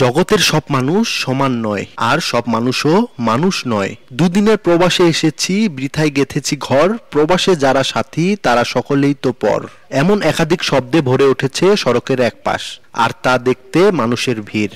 জগতের সব মানুষ সমান নয়, আর সব মানুষও মানুষ নয়। দুদিনের প্রবাসে এসেছি, বৃথায় গেঁথেছি ঘর, প্রবাসে যারা সাথী তারা সকলেই তো পর। এমন একাধিক শব্দে ভরে উঠেছে সড়কের এক পাশ, আর তা দেখতে মানুষের ভিড়।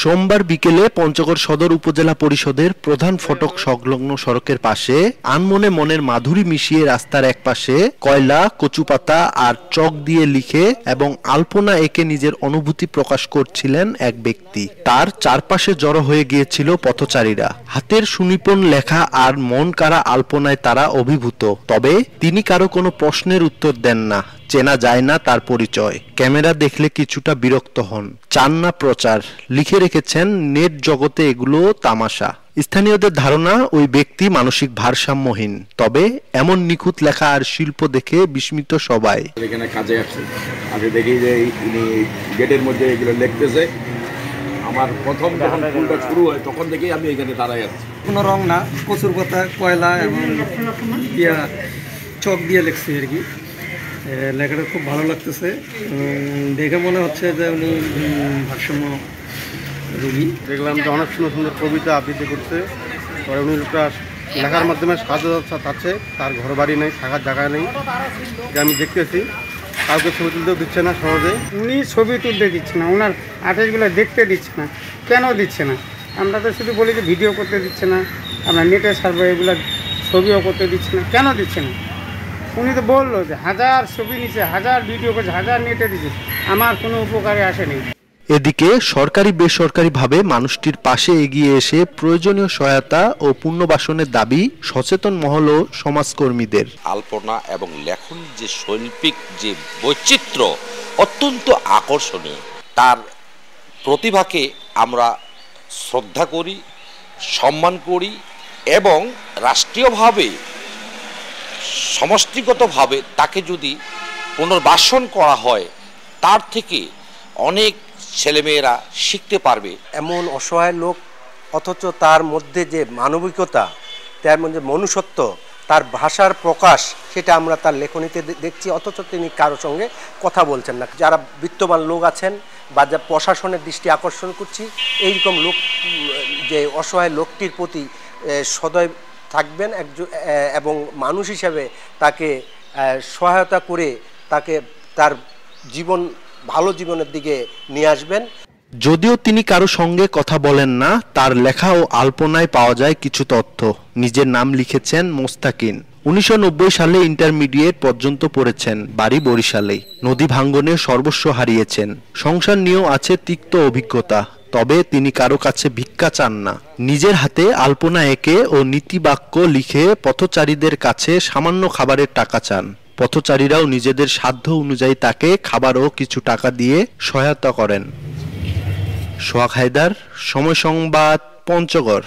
সোমবার বিকেলে পঞ্চগড় সদর উপজেলা পরিষদের প্রধান ফটক সংলগ্ন সড়কের পাশে আনমনে মনের মাধুরী মিশিয়ে রাস্তার একপাশে কয়লা, কচুপাতা আর চক দিয়ে লিখে এবং আলপনা এঁকে নিজের অনুভূতি প্রকাশ করছিলেন এক ব্যক্তি। তার চারপাশে জড়ো হয়ে গিয়েছিল পথচারীরা। হাতের সুনিপুণ লেখা আর মন কাড়া আলপনায় তারা অভিভূত। তবে তিনি কারো কোনো প্রশ্নের উত্তর দেন না, চেনা যায় না তার পরিচয়। ক্যামেরা দেখলে কিছুটা বিরক্ত হন, চান না প্রচার। লিখে রেখেছেন, নেট জগতে এগুলো তামাশা। স্থানীয়দের ধারণা ওই ব্যক্তি মানসিক ভারসাম্যহীন। তবে এমন নিখুঁত লেখা আর শিল্প দেখে বিস্মিত সবাই। এখানে কাজে আসছে, আগে দেখি যে ইনি গেটের মধ্যে এগুলো লিখতেছে। আমার প্রথম যখন ফুলটা শুরু হয় তখন থেকেই আমি এখানে দাঁড়াই আছি। কোনো রং না, কচুর পাতা, কয়লা এবং চক দিয়ে লিখছে আর কি। লেখাটা খুব ভালো লাগতেছে, দেখে মনে হচ্ছে যে উনি ভারসাম্য রোগী। দেখলাম যে অনেক সুন্দর সুন্দর কবিতা আবৃত্তি করছে। পরে উনি একটা লেখার মাধ্যমে সাহায্য চাচ্ছে, তার ঘর বাড়ি নেই, থাকার জায়গা নেই, যে আমি দেখতেছি। কাউকে ছবি তুলতেও দিচ্ছে না সহজে। উনি ছবি তুলতে দিচ্ছে না, ওনার আর্টিস্টগুলো দেখতে দিচ্ছে না। কেন দিচ্ছে না? আমরা তো শুধু বলি যে ভিডিও করতে দিচ্ছে না, আমরা নেটে সার্ভে এগুলো ছবিও করতে দিচ্ছে না। কেন দিচ্ছে না? উনি তো বললো যে 1000 ছবি নিচ্ছে, 1000 ভিডিও করছে, 1000 নেটে দিচ্ছে, আমার কোনো উপকারে আসেনি। এদিকে সরকারি বেসরকারিভাবে মানুষটির পাশে এগিয়ে এসে প্রয়োজনীয় সহায়তা ও পুনর্বাসনের দাবি সচেতন মহল ও সমাজকর্মীদের। আলপনা এবং লেখন যে শৈল্পিক যে বৈচিত্র্য অত্যন্ত আকর্ষণীয়। তার প্রতিভাকে আমরা শ্রদ্ধা করি, সম্মান করি এবং রাষ্ট্রীয়ভাবে সমষ্টিগতভাবে তাকে যদি পুনর্বাসন করা হয়, তার থেকে অনেক ছেলেমেয়েরা শিখতে পারবে। এমন অসহায় লোক, অথচ তার মধ্যে যে মানবিকতা, তার মধ্যে মনুষ্যত্ব, তার ভাষার প্রকাশ, সেটা আমরা তার লেখনীতে দেখছি। অথচ তিনি কারোর সঙ্গে কথা বলছেন না। যারা বিত্তবান লোক আছেন বা যা প্রশাসনের দৃষ্টি আকর্ষণ করছি, এইরকম লোক যে অসহায় লোকটির প্রতি সদয় থাকবেন এবং মানুষ হিসাবে তাকে সহায়তা করে তাকে তার জীবন ভালো জীবনের দিকে নিয়ে আসবেন। যদিও তিনি কারো সঙ্গে কথা বলেন না, তার লেখা ও আলপনায় পাওয়া যায় কিছু তথ্য। নিজের নাম লিখেছেন মোস্তাকিন। 1990 সালে ইন্টারমিডিয়েট পর্যন্ত পড়েছেন, বাড়ি বরিশালেই। নদী ভাঙ্গনে সর্বস্ব হারিয়েছেন। সংসার নিয়েও আছে তিক্ত অভিজ্ঞতা। তবে তিনি কারো কাছে ভিক্ষা চান না। নিজের হাতে আলপনা এঁকে ও নীতিবাক্য লিখে পথচারীদের কাছে সামান্য খাবারের টাকা চান। পথচারীরাও নিজেদের সাধ্য অনুযায়ী তাকে খাবার ও কিছু টাকা দিয়ে সহায়তা করেন। সোহাগ হায়দার, সময় সংবাদ, পঞ্চগড়।